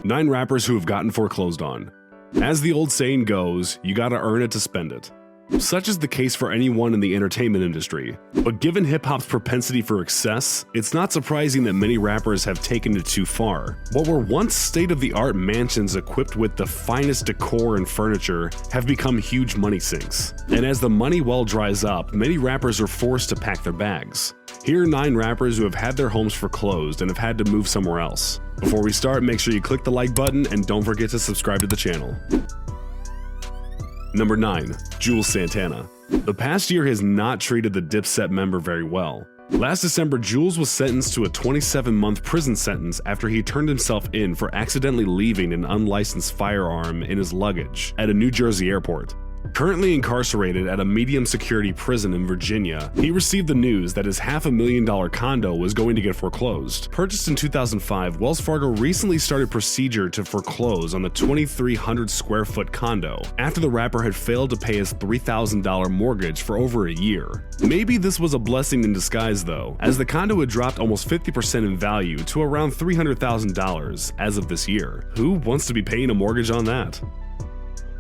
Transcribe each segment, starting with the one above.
9 rappers who have gotten foreclosed on. As the old saying goes, you gotta earn it to spend it. Such is the case for anyone in the entertainment industry, but given hip-hop's propensity for excess, it's not surprising that many rappers have taken it too far. What were once state-of-the-art mansions equipped with the finest decor and furniture have become huge money sinks. And as the money well dries up, many rappers are forced to pack their bags. Here are 9 rappers who have had their homes foreclosed and have had to move somewhere else. Before we start, make sure you click the like button and don't forget to subscribe to the channel. Number 9. Juelz Santana. The past year has not treated the Dipset member very well. Last December, Juelz was sentenced to a 27-month prison sentence after he turned himself in for accidentally leaving an unlicensed firearm in his luggage at a New Jersey airport. Currently incarcerated at a medium-security prison in Virginia, he received the news that his $500,000 condo was going to get foreclosed. Purchased in 2005, Wells Fargo recently started procedure to foreclose on the 2,300-square-foot condo after the rapper had failed to pay his $3,000 mortgage for over a year. Maybe this was a blessing in disguise though, as the condo had dropped almost 50% in value to around $300,000 as of this year. Who wants to be paying a mortgage on that?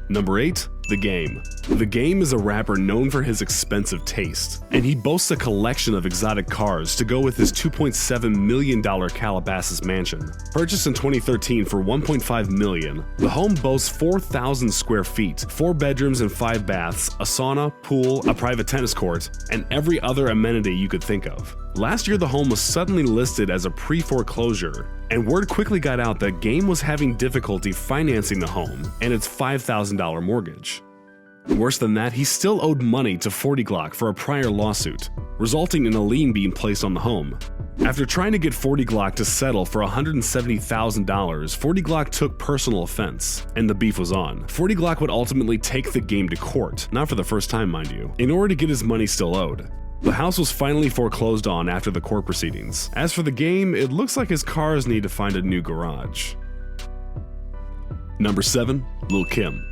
Number 8. The Game. The Game is a rapper known for his expensive taste, and he boasts a collection of exotic cars to go with his $2.7 million Calabasas mansion. Purchased in 2013 for $1.5 million, the home boasts 4,000 square feet, 4 bedrooms and 5 baths, a sauna, pool, a private tennis court, and every other amenity you could think of. Last year, the home was suddenly listed as a pre-foreclosure, and word quickly got out that Game was having difficulty financing the home and its $5,000 mortgage. Worse than that, he still owed money to 40 Glock for a prior lawsuit, resulting in a lien being placed on the home. After trying to get 40 Glock to settle for $170,000, 40 Glock took personal offense, and the beef was on. 40 Glock would ultimately take the Game to court, not for the first time mind you, in order to get his money still owed. The house was finally foreclosed on after the court proceedings. As for the Game, it looks like his cars need to find a new garage. Number 7. Lil Kim.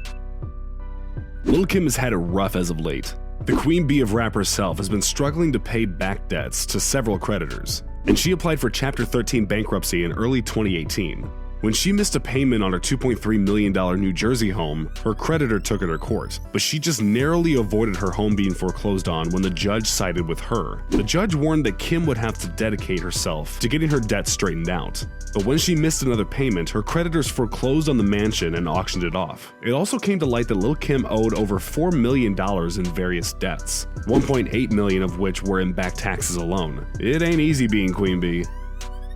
Lil Kim has had it rough as of late. The queen bee of rap herself has been struggling to pay back debts to several creditors, and she applied for Chapter 13 bankruptcy in early 2018. When she missed a payment on her $2.3 million New Jersey home, her creditor took her to court, but she just narrowly avoided her home being foreclosed on when the judge sided with her. The judge warned that Kim would have to dedicate herself to getting her debt straightened out. But when she missed another payment, her creditors foreclosed on the mansion and auctioned it off. It also came to light that Lil Kim owed over $4 million in various debts, $1.8 million of which were in back taxes alone. It ain't easy being queen bee.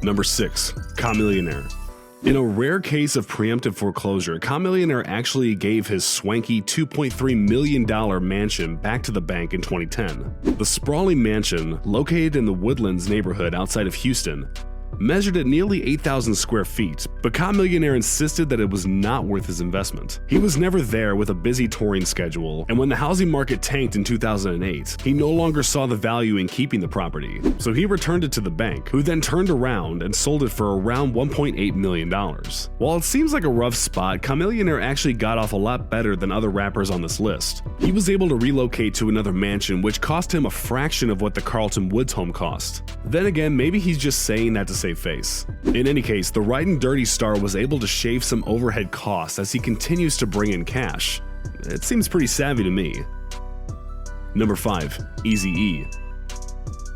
Number 6. Chamillionaire. In a rare case of preemptive foreclosure, Chamillionaire actually gave his swanky $2.3 million mansion back to the bank in 2010. The sprawling mansion, located in the Woodlands neighborhood outside of Houston, measured at nearly 8,000 square feet, but Chamillionaire insisted that it was not worth his investment. He was never there with a busy touring schedule, and when the housing market tanked in 2008, he no longer saw the value in keeping the property, so he returned it to the bank, who then turned around and sold it for around $1.8 million. While it seems like a rough spot, Chamillionaire actually got off a lot better than other rappers on this list. He was able to relocate to another mansion, which cost him a fraction of what the Carlton Woods home cost. Then again, maybe he's just saying that to save face. In any case, the Ridin' Dirty star was able to shave some overhead costs as he continues to bring in cash. It seems pretty savvy to me. Number 5. Eazy-E.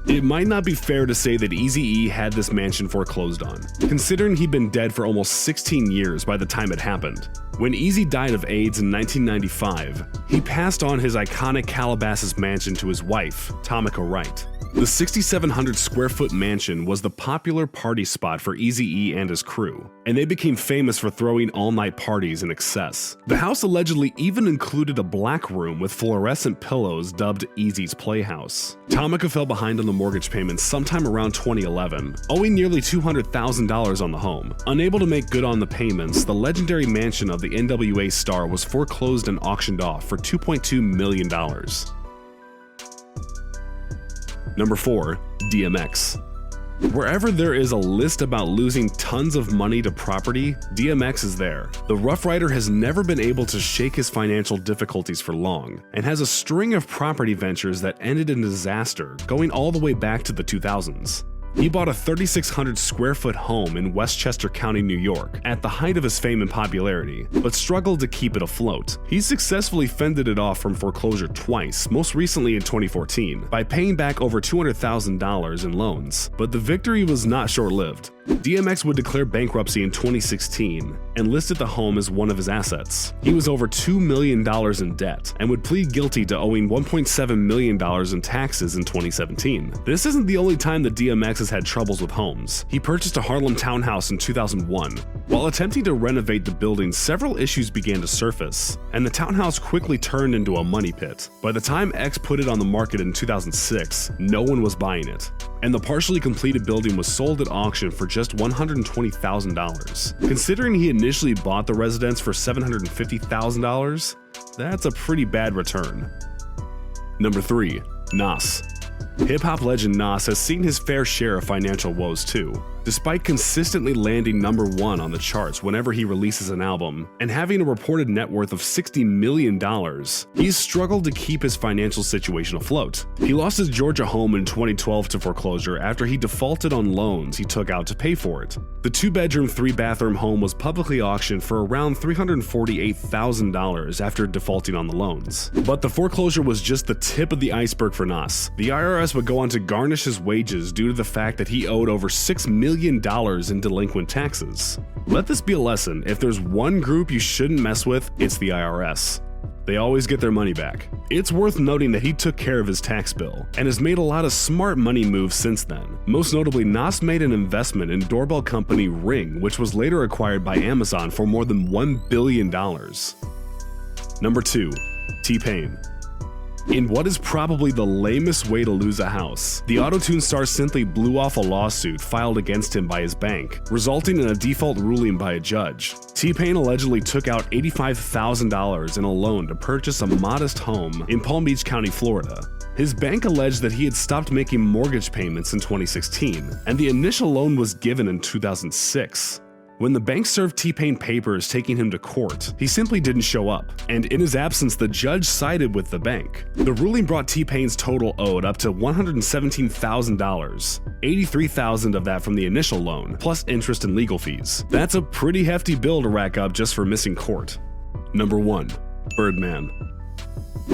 It might not be fair to say that Eazy-E had this mansion foreclosed on, considering he'd been dead for almost 16 years by the time it happened. When Eazy died of AIDS in 1995, he passed on his iconic Calabasas mansion to his wife, Tamika Wright. The 6,700 square foot mansion was the popular party spot for Eazy-E and his crew, and they became famous for throwing all-night parties in excess. The house allegedly even included a black room with fluorescent pillows dubbed Eazy's Playhouse. Tamika fell behind on the mortgage payments sometime around 2011, owing nearly $200,000 on the home. Unable to make good on the payments, the legendary mansion of the NWA star was foreclosed and auctioned off for $2.2 million. Number 4. DMX. Wherever there is a list about losing tons of money to property, DMX is there. The Rough Rider has never been able to shake his financial difficulties for long, and has a string of property ventures that ended in disaster going all the way back to the 2000s. He bought a 3,600 square foot home in Westchester County, New York, at the height of his fame and popularity, but struggled to keep it afloat. He successfully fended it off from foreclosure twice, most recently in 2014, by paying back over $200,000 in loans. But the victory was not short-lived. DMX would declare bankruptcy in 2016 and listed the home as one of his assets. He was over $2 million in debt and would plead guilty to owing $1.7 million in taxes in 2017. This isn't the only time that DMX has had troubles with homes. He purchased a Harlem townhouse in 2001. While attempting to renovate the building, several issues began to surface, and the townhouse quickly turned into a money pit. By the time X put it on the market in 2006, no one was buying it, and the partially completed building was sold at auction for just $120,000. Considering he initially bought the residence for $750,000, that's a pretty bad return. Number 3. Nas. Hip-hop legend Nas has seen his fair share of financial woes too. Despite consistently landing number 1 on the charts whenever he releases an album, and having a reported net worth of $60 million, he's struggled to keep his financial situation afloat. He lost his Georgia home in 2012 to foreclosure after he defaulted on loans he took out to pay for it. The 2-bedroom, 3-bathroom home was publicly auctioned for around $348,000 after defaulting on the loans. But the foreclosure was just the tip of the iceberg for Nas. The IRS would go on to garnish his wages due to the fact that he owed over $6 million in delinquent taxes. Let this be a lesson: if there's one group you shouldn't mess with, it's the IRS. They always get their money back. It's worth noting that he took care of his tax bill and has made a lot of smart money moves since then. Most notably, Nas made an investment in doorbell company Ring, which was later acquired by Amazon for more than $1 billion. Number 2. TPain. In what is probably the lamest way to lose a house, the autotune star simply blew off a lawsuit filed against him by his bank, resulting in a default ruling by a judge. TPain allegedly took out $85,000 in a loan to purchase a modest home in Palm Beach County, Florida. His bank alleged that he had stopped making mortgage payments in 2016, and the initial loan was given in 2006. When the bank served TPain papers taking him to court, he simply didn't show up, and in his absence, the judge sided with the bank. The ruling brought TPain's total owed up to $117,000, $83,000 of that from the initial loan, plus interest and legal fees. That's a pretty hefty bill to rack up just for missing court. Number 1. Birdman.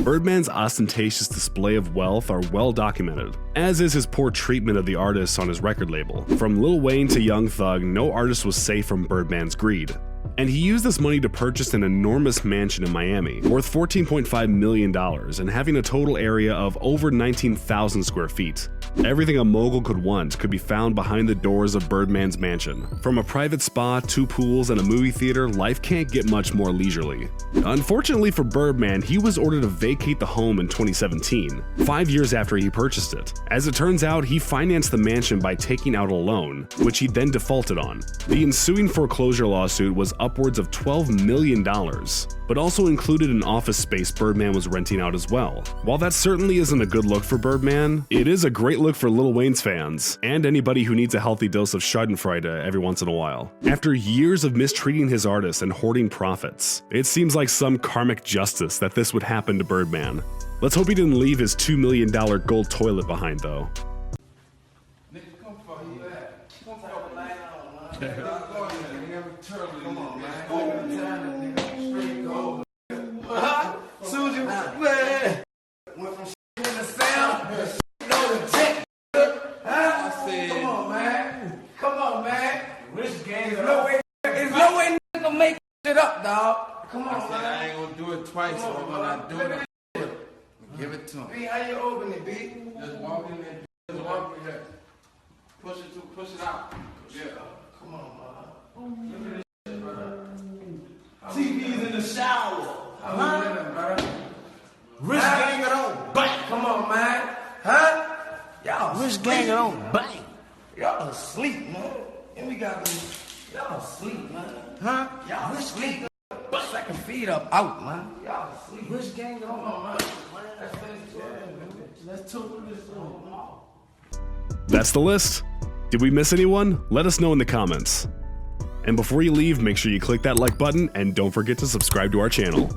Birdman's ostentatious display of wealth are well documented, as is his poor treatment of the artists on his record label. From Lil Wayne to Young Thug, no artist was safe from Birdman's greed. And he used this money to purchase an enormous mansion in Miami, worth $14.5 million and having a total area of over 19,000 square feet. Everything a mogul could want could be found behind the doors of Birdman's mansion. From a private spa, 2 pools, and a movie theater, life can't get much more leisurely. Unfortunately for Birdman, he was ordered to vacate the home in 2017, 5 years after he purchased it. As it turns out, he financed the mansion by taking out a loan, which he then defaulted on. The ensuing foreclosure lawsuit was upwards of $12 million, but also included an office space Birdman was renting out as well. While that certainly isn't a good look for Birdman, it is a great look for Lil Wayne's fans, and anybody who needs a healthy dose of schadenfreude every once in a while. After years of mistreating his artists and hoarding profits, it seems like some karmic justice that this would happen to Birdman. Let's hope he didn't leave his $2 million gold toilet behind though. Twice, so when I do it, give it to him. B, how you open it, B? Just walk in there, just walk in there. Push it out. Yeah. Come on, man. TV's in the shower. How you living, bro? Rich gang it on. Bang. Come on, man. Huh? Y'all rich gang it on. Bang. Y'all asleep, man. And we got them. Y'all asleep, man. Huh? Y'all asleep. Second feet up, out, man. Y'all sleep. Rich gang on, man. Let's talk this on. That's the list. Did we miss anyone? Let us know in the comments. And before you leave, make sure you click that like button and don't forget to subscribe to our channel.